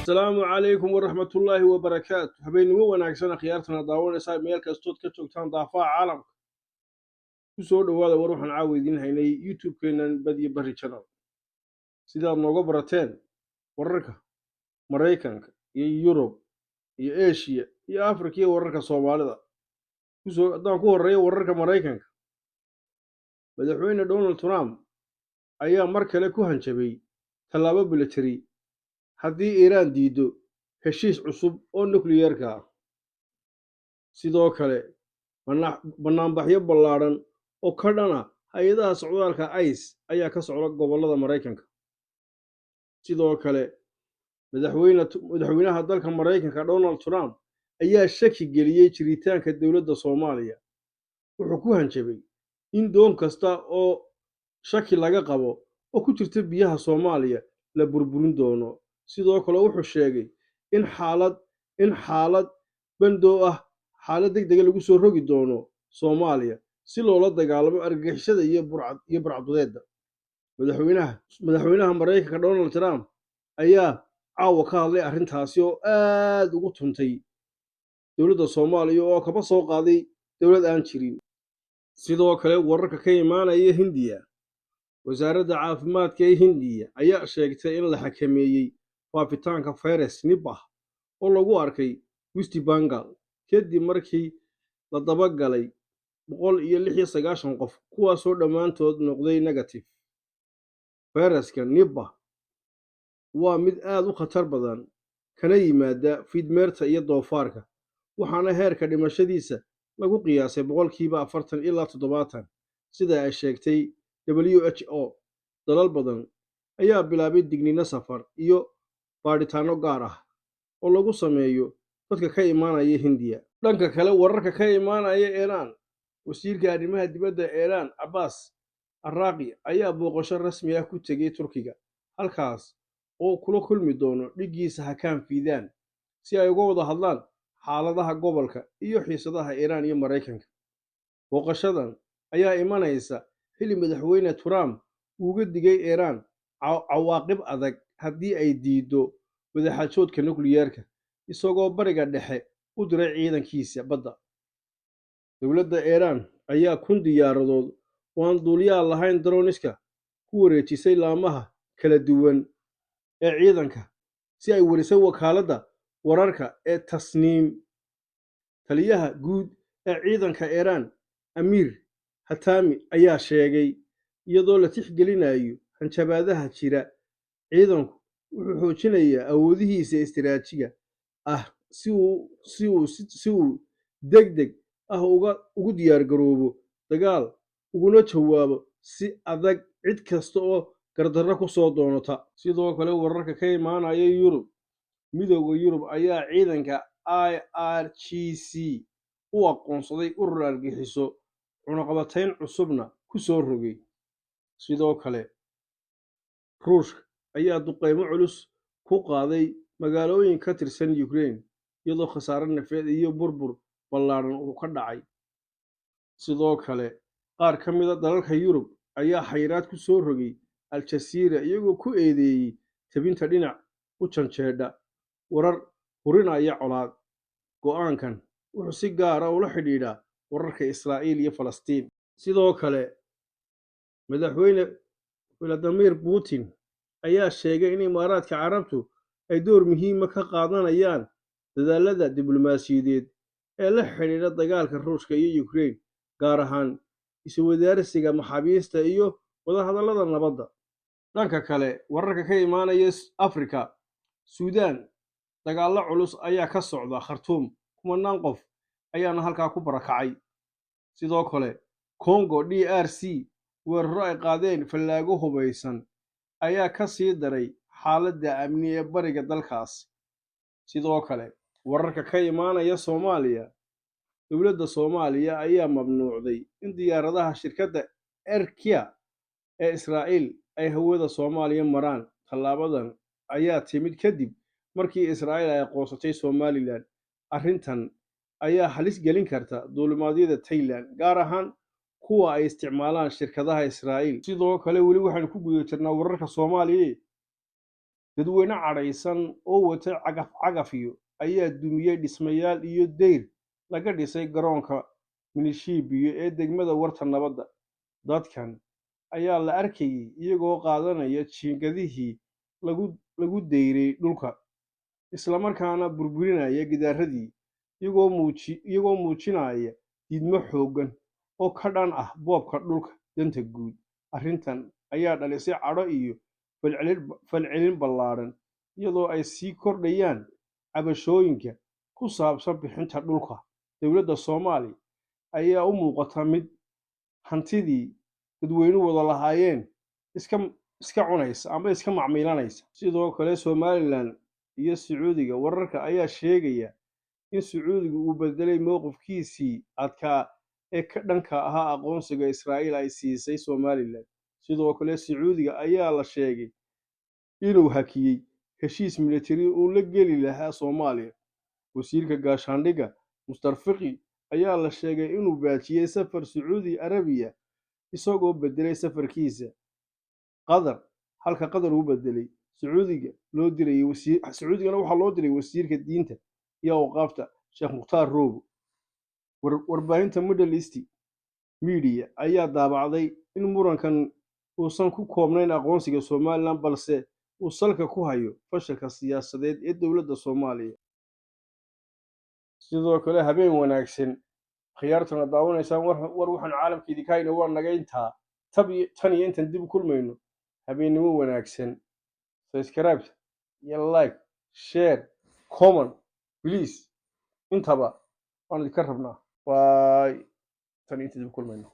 السلام عليكم ورحمة الله وبركاته. habeenimo wanaagsan khiyaartana daawanaysa meel kastood ka joogtaan daafaha caalamka. Ku soo dhawaada war waxaan caawidiin haynay YouTube-keenan Badiyo Bari Channel. Sidaad nooga barateen wararka Mareykanka iyo Yurub iyo Asia iyo Afrika iyo wararka Soomaalida. Haddaan ku horeeyo wararka Mareykanka. Madaxweyne Donald Trump ayaa mar kale ku hanjabay tallaabo military haddii Iiraan diido heshiis cusub oo nukliyeerka ah. sidoo kale banaanbaxyo ballaaran oo ka dhana hay-adaha socdaalka ICE ayaa ka socda gobollada Mareykanka. sidoo kale madaxweynaha dalka Mareykanka Donald Trump ayaa shaki geliyey jiritaanka dowladda Soomaaliya. wuxuu ku hanjabay in doon kasta oo shaki laga qabo oo ku jirta biyaha Soomaaliya la burburin doono. sidoo kale wuxuu sheegay in xaalad bandow ah xaalad degdeg lagu soo rogi doono Soomaaliya si loola dagaalamo argagixisada iyo burcadbadeedda. madaxweynaha Mareykanka Donald Trump ayaa caawa ka hadlay arrintaasi oo aad ugu tuntay dowladda Soomaaliya oo kaba soo qaaday dowlad aan jirin. sidoo kale wararka ka imaanaya Hindiya. wasaaradda caafimaadka ee Hindiya ayaa sheegtay in la xakameeyey faafitaanka fayras Nipah oo lagu arkay West Bengal kadib markii la dabagalay 196 qof kuwaasoo dhammaantood noqday negative. fayraska Nipah waa mid aad u khatar badan kana yimaada fiidmeerta iyo doofaarka, waxaana heerka dhimashadiisa lagu qiyaasay 40% ilaa 70 sida ay sheegtay WHO. dalal badan ayaa bilaabay digniino safar iyo baadhitaano gaar ah oo lagu sameeyo dadka ka imaanaya Hindiya. dhanka kale wararka ka imaanaya Iiraan. wasiirka arrimaha dibadda Iiraan Abbas Araqi ayaa booqasho rasmi ah ku tegay Turkiga, halkaas oo kula kulmi doono dhigiisa Hakan Fidan si ay uga wada hadlaan xaaladaha gobolka iyo xiisadaha Iiraan iyo Mareykanka. booqashadan ayaa imanaysa xilli madaxweyne Trump uga digay Iiraan cawaaqib adag haddii ay diido wadaxaajoodka nukliyeerka, isagoo bariga dhexe u diray ciidankiisa badda. dowladda Iiraan ayaa 1,000 diyaaradood oo aan duuliyaal lahayn droniska ku wareejisay laamaha kala duwan ee ciidanka si ay warisay wakaaladda wararka ee Tasniim. taliyaha guud ee ciidanka Iiraan Amir Hatami ayaa sheegay iyadoo la tixgelinayo hanjabaadaha jira, ciidanku wuxuu xoojinayaa awoodihiisa istiraatiijiga ah si uu degdeg ah ugu diyaargaroobo dagaal uguna jawaabo si adag cid kasta oo gardarro ku soo doonata. sidoo kale wararka ka imaanaya Yurub. midowda Yurub ayaa ciidanka IRGC u aqoonsaday urur argagixiso, cunaqabatayn cusubna ku soo rogay. sidoo kale Ruushka ayaa duqeymo culus ku qaaday magaalooyin ka tirsan Ukraine iyadoo khasaare nafeed iyo burbur ballaaran uu ka dhacay. sidoo kale qaar ka mid ah dalalka Yurub ayaa xayiraad ku soo rogay Al Jazeera iyagoo ku eedeeyay tabinta dhinac u janjeedha warar hurinaya colaad. go'aankan wuxuu si gaar ah ula xidhiidhaa wararka Israa'iil iyo Falastiin. sidoo kale madaxweyne Vladimir Putin ayaa sheegay in Imaaraadka Carabtu ay door muhiim ah ka qaadanayaan dadaallada diblomaasiyadeed ee la xidhiidha dagaalka Ruushka iyo Ukraine, gaar ahaan isweydaarsiga maxaabiista iyo wadahadallada nabadda. dhanka kale wararka ka imaanaya Afrika. Suudaan dagaallo culus ayaa ka socda Khartoum, 10 qof ayaana halkaa ku barakacay. sidoo kale Congo DRC weeraro ay qaadeen fallaago hubaysan ayaa ka sii daray xaaladda amni ee bariga dalkaas. sidoo kale wararka ka imaanaya Soomaaliya. dowladda Soomaaliya ayaa mamnuucday in diyaaradaha shirkadda Airkia ee Israa'iil ay hawada Soomaaliya maraan. tallaabadan ayaa timid kadib markii Israa'iil ay aqoonsatay Somaliland. arrintan ayaa halis gelin karta duulimaadyada Thailand, gaar ahaan kuwa ay isticmaalaan shirkadaha Israa'iil. sidoo kale weli waxaan ku guda jirnaa wararka Soomaaliya. dadweyne cadhaysan oo watay cagaf-cagafyo ayaa dumiyey dhismayaal iyo deyr laga dhisay garoonka milishiibiyo ee degmada warta nabadda. dadkan ayaa la arkayay iyagoo qaadanaya jiingadihii lagu deyray dhulka, islamarkaana burburinaya gidaaradii, iyagoo muujinaya diidmo xooggan oo ka dhan ah boobka dhulka danta guud. arrintan ayaa dhalisay cadho iyo falcelin ballaadhan, iyadoo ay sii kordhayaan cabashooyinka ku saabsan bixinta dhulka. dowladda Soomaaliya ayaa u muuqata mid hantidii dadweynuhu wada lahaayeen iska cunaysa ama iska macmiilanaysa. sidoo kale Somaliland iyo Sacuudiga, wararka ayaa sheegaya in Sacuudiga uu bedelay mowqifkiisii adkaa ee ka dhanka ahaa aqoonsiga Israa'iil ay siisay Somaliland. sidoo kale Sacuudiga ayaa la sheegay inuu hakiyey heshiis militari oo la geli lahaa Soomaaliya. wasiirka gaashaandhigga Mustar Fiqi ayaa la sheegay inuu baajiyey safar Sacuudi Arabiya, isagoo bedelay safarkiisa qatar, halka qatar uu bedelay sacuudigana waxaa loo diray wasiirka diinta iyo awqaafta Sheekh Mukhtaar Roobo. warbaahinta Middle East Media ayaa daabacday in murankan uusan ku koobnayn aqoonsiga Somaliland, balse uu salka ku hayo fashilka siyaasadeed ee dowladda Soomaaliya. sidoo kale habeen wanaagsan khiyaartana daawanaysaan war waxaan caalamkeedii ka hayna waa naga intaa. tan iyo intaan dib u kulmayno, habeennimo wanaagsan. subscribe iyo like, share, comment, please intaba waan idinka rabnaa. tan iyo intaan dib u kulmayno.